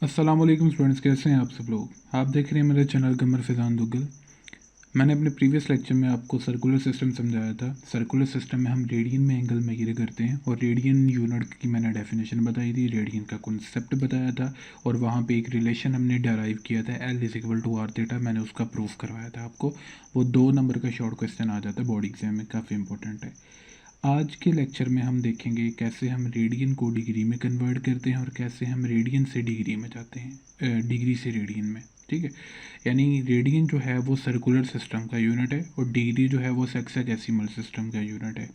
अस्सलाम वालेकुम स्टूडेंट्स, कैसे हैं आप सब लोग। आप देख रहे हैं मेरा चैनल कमर फैज़ान दुग्गल। मैंने अपने प्रीवियस लेक्चर में आपको सर्कुलर सिस्टम समझाया था। सर्कुलर सिस्टम में हम रेडियन में एंगल मेजर करते हैं और रेडियन यूनिट की मैंने डेफिनेशन बताई थी, रेडियन का कॉन्सेप्ट बताया था और वहाँ पे एक रिलेशन हमने डराइव किया था L=R θ। मैंने उसका प्रूफ करवाया था आपको। वो 2 नंबर का शॉर्ट क्वेश्चन आ जाता है बोर्ड एग्जाम में, काफ़ी इंपॉर्टेंट है। आज के लेक्चर में हम देखेंगे कैसे हम रेडियन को डिग्री में कन्वर्ट करते हैं और कैसे हम रेडियन से डिग्री में जाते हैं, डिग्री से रेडियन में। ठीक है, यानी रेडियन जो है वो सर्कुलर सिस्टम का यूनिट है और डिग्री जो है वो सेक्साडेसिमल सिस्टम का यूनिट है।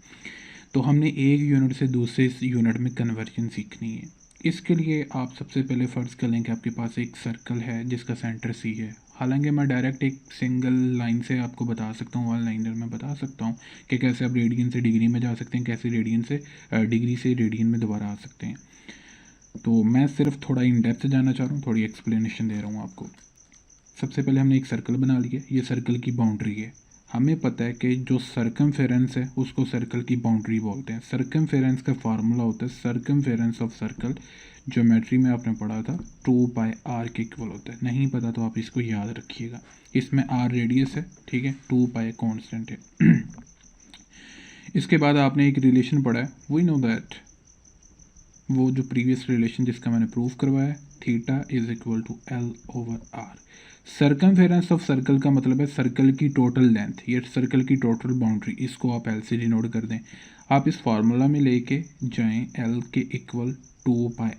तो हमने एक यूनिट से दूसरे यूनिट में कन्वर्जन सीखनी है। इसके लिए आप सबसे पहले फ़र्ज़ कर लें कि आपके पास एक सर्कल है जिसका सेंटर सी है। हालांकि मैं डायरेक्ट एक सिंगल लाइन से आपको बता सकता हूँ, वन लाइनर में बता सकता हूँ कि कैसे आप रेडियन से डिग्री में जा सकते हैं, कैसे रेडियन से डिग्री से रेडियन में दोबारा आ सकते हैं। तो मैं सिर्फ थोड़ा इन डेप्थ जाना चाह रहा हूँ, थोड़ी एक्सप्लेनेशन दे रहा हूँ आपको। सबसे पहले हमने एक सर्कल बना लिया, ये सर्कल की बाउंड्री है। हमें पता है कि जो सर्कमफेरेंस है उसको सर्कल की बाउंड्री बोलते हैं। सर्कमफेरेंस का फार्मूला होता है सर्कमफेरेंस ऑफ सर्कल, ज्योमेट्री में आपने पढ़ा था 2πr के इक्वल होता है। नहीं पता तो आप इसको याद रखिएगा। इसमें r रेडियस है, ठीक है, 2π कांस्टेंट है। इसके बाद आपने एक रिलेशन पढ़ा है, वी नो दैट, वो जो प्रीवियस रिलेशन जिसका मैंने प्रूफ करवाया है, θ=L/r। सर्कमफेरेंस ऑफ सर्कल का मतलब है सर्कल की टोटल लेंथ, ये सर्कल की टोटल बाउंड्री, इसको आप एल से डिनोट कर दें। आप इस फार्मूला में लेके जाएं एल के इक्वल 2πr,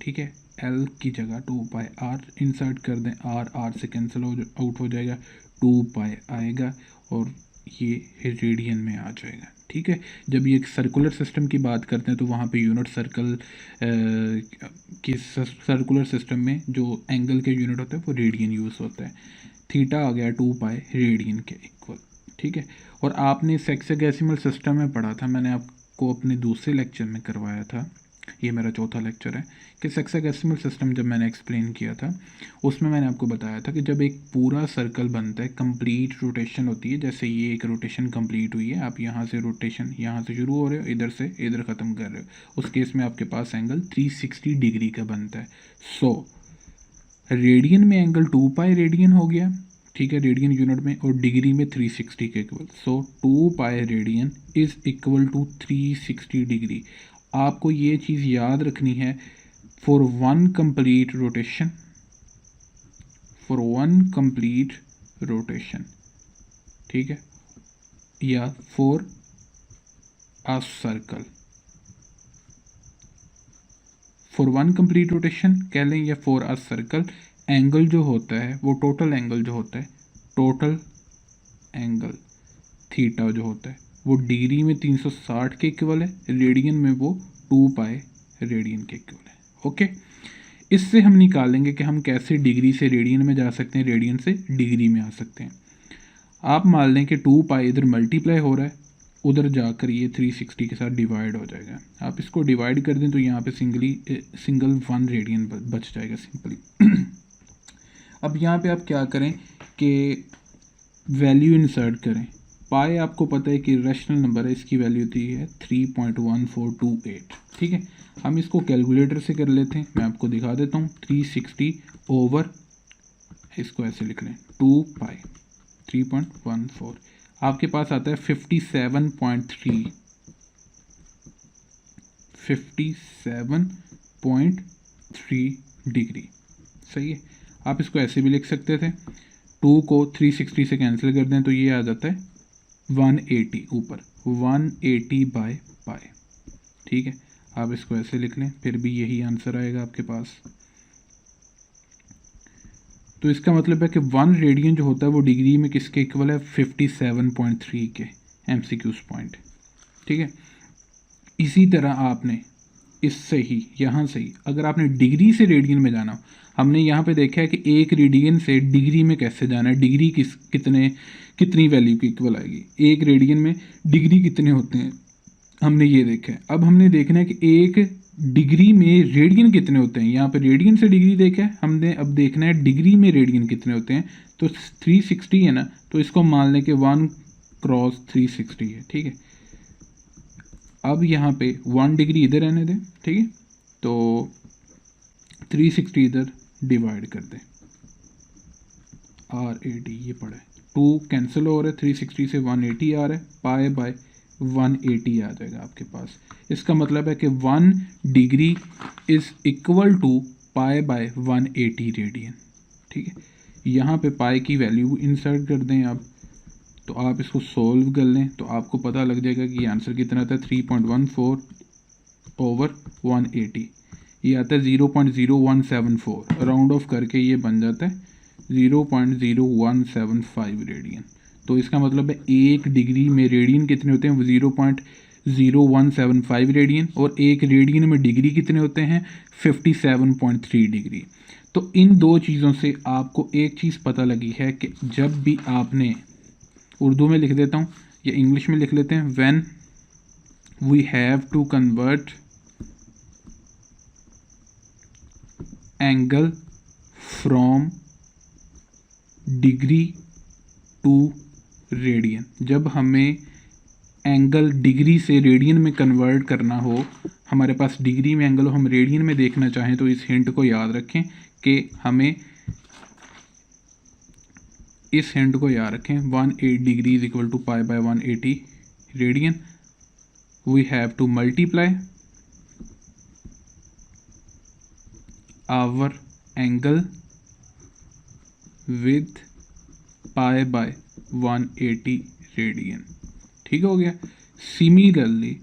ठीक है। एल की जगह 2πr इंसर्ट कर दें, आर से कैंसिल आउट हो जाएगा, 2π आएगा और ये रेडियन में आ जाएगा। ठीक है, जब ये एक सर्कुलर सिस्टम की बात करते हैं तो वहाँ पे यूनिट सर्कल की सर्कुलर सिस्टम में जो एंगल के यूनिट होता है वो रेडियन यूज़ होता है। थीटा आ गया 2π रेडियन के इक्वल, ठीक है। और आपने सेक्साडेसिमल सिस्टम में पढ़ा था, मैंने आपको अपने दूसरे लेक्चर में करवाया था, ये मेरा चौथा लेक्चर है, कि सेक्साडेसिमल सिस्टम जब मैंने एक्सप्लेन किया था उसमें मैंने आपको बताया था कि जब एक पूरा सर्कल बनता है, कंप्लीट रोटेशन होती है, जैसे ये एक रोटेशन कंप्लीट हुई है, आप यहाँ से रोटेशन यहाँ से शुरू हो रहे हो, इधर से इधर ख़त्म कर रहे हो, उस केस में आपके पास एंगल 360 डिग्री का बनता है। सो रेडियन में एंगल 2π रेडियन हो गया, ठीक है, रेडियन यूनिट में, और डिग्री में 360 के equal. So 2π radian is equal to 360 degree. आपको ये चीज़ याद रखनी है, for one complete rotation, for one complete rotation, ठीक है, या for a circle, for one complete rotation कह लें या फॉर अ सर्कल, एंगल जो होता है वो टोटल एंगल जो होता है, टोटल एंगल थीटा जो होता है वो डिग्री में 360 के इक्वल है, रेडियन में वो 2π रेडियन के इक्वल है। ओके, इससे हम निकालेंगे कि हम कैसे डिग्री से रेडियन में जा सकते हैं, रेडियन से डिग्री में आ सकते हैं। आप मान लें कि 2π इधर मल्टीप्लाई हो रहा है, उधर जाकर ये 360 के साथ डिवाइड हो जाएगा। आप इसको डिवाइड कर दें तो यहाँ पे सिंगल 1 रेडियन बच जाएगा सिंपली। अब यहाँ पे आप क्या करें कि वैल्यू इंसर्ट करें। पाए आपको पता है कि रैशनल नंबर है, इसकी वैल्यू होती है 3.1428, ठीक है। हम इसको कैलकुलेटर से कर लेते हैं, मैं आपको दिखा देता हूँ। 360 ओवर, इसको ऐसे लिख लें, 2π 3.14, आपके पास आता है 57.3 डिग्री। सही है, आप इसको ऐसे भी लिख सकते थे, 2 को 360 से कैंसिल कर दें तो ये आ जाता है 180, ऊपर 180/π, ठीक है। आप इसको ऐसे लिख लें, फिर भी यही आंसर आएगा आपके पास। तो इसका मतलब है कि 1 रेडियन जो होता है वो डिग्री में किसके इक्वल है, 57.3 के, MCQs पॉइंट, ठीक है। इसी तरह आपने इससे ही, यहाँ से ही, अगर आपने डिग्री से रेडियन में जाना, हमने यहाँ पे देखा है कि एक रेडियन से डिग्री में कैसे जाना है, डिग्री कितनी वैल्यू की इक्वल आएगी, एक रेडियन में डिग्री कितने होते हैं, हमने ये देखा है। अब हमने देखना है कि एक डिग्री में रेडियन कितने होते हैं। यहाँ पे रेडियन से डिग्री देखा है हमने, अब देखना है डिग्री में रेडियन कितने होते हैं। तो 360 है ना, तो इसको मान लें कि 1 क्रॉस 360 है, ठीक है। अब यहाँ पे 1 डिग्री इधर रहने दें, ठीक है। तो 360 इधर डिवाइड कर दें, R80 ये पड़ा है, 2 कैंसिल हो रहा है, 360 से 180 आ रहा है, पाई बाय 180 आ जाएगा आपके पास। इसका मतलब है कि 1 degree is equal to pi by 180 radian. ठीक है, यहाँ पे पाई की वैल्यू इंसर्ट कर दें आप, तो आप इसको सॉल्व कर लें तो आपको पता लग जाएगा कि आंसर कितना था, 3.14 ओवर 180, ये आता है 0.0174, राउंड ऑफ करके ये बन जाता है 0.0175 रेडियन। तो इसका मतलब है 1 डिग्री में रेडियन कितने होते हैं, 0.0175 रेडियन, और 1 रेडियन में डिग्री कितने होते हैं, 57.3 डिग्री। तो इन दो चीज़ों से आपको एक चीज़ पता लगी है कि जब भी आपने, उर्दू में लिख देता हूँ या इंग्लिश में लिख लेते हैं, when we have to convert angle from degree to radian, जब हमें एंगल डिग्री से रेडियन में कन्वर्ट करना हो, हमारे पास डिग्री में एंगल हो, हम रेडियन में देखना चाहें, तो इस हिंट को याद रखें कि हमें इस हिंट को याद रखें, 180 degree is equal to pi by 180 radian. We have to multiply our angle with pi by 180 radian. ठीक हो गया। Similarly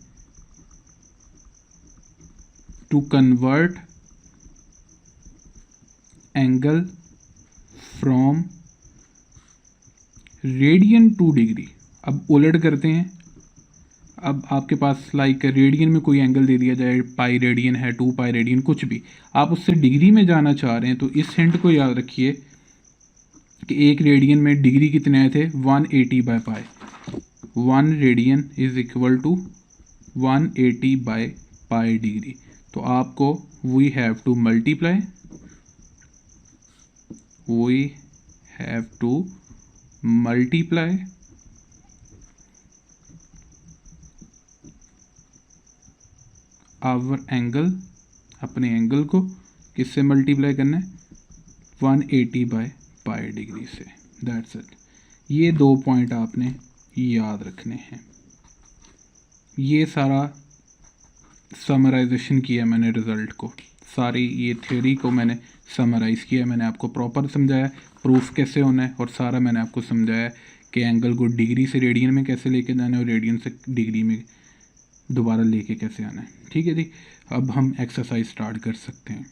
to convert angle from radian to degree, अब उलट करते हैं। अब आपके पास लाइक रेडियन में कोई एंगल दे दिया जाए, पाई रेडियन है, 2 पाई रेडियन, कुछ भी, आप उससे डिग्री में जाना चाह रहे हैं, तो इस हिंट को याद रखिए कि 1 रेडियन में डिग्री कितने आए थे, 180 by pi. 1 radian is equal to 180 by pi degree. तो आपको we have to multiply, we have to multiply our angle, अपने एंगल को किससे मल्टीप्लाई करना है, 180 बाय पाई डिग्री से। That's it. ये 2 पॉइंट आपने याद रखने हैं। ये सारा समराइजेशन किया मैंने रिज़ल्ट को, सारी ये थ्योरी को मैंने समराइज़ किया, मैंने आपको प्रॉपर समझाया प्रूफ कैसे होना है, और सारा मैंने आपको समझाया कि एंगल को डिग्री से रेडियन में कैसे लेके जाना है और रेडियन से डिग्री में दोबारा लेके कैसे आना है। ठीक है जी, अब हम एक्सरसाइज स्टार्ट कर सकते हैं।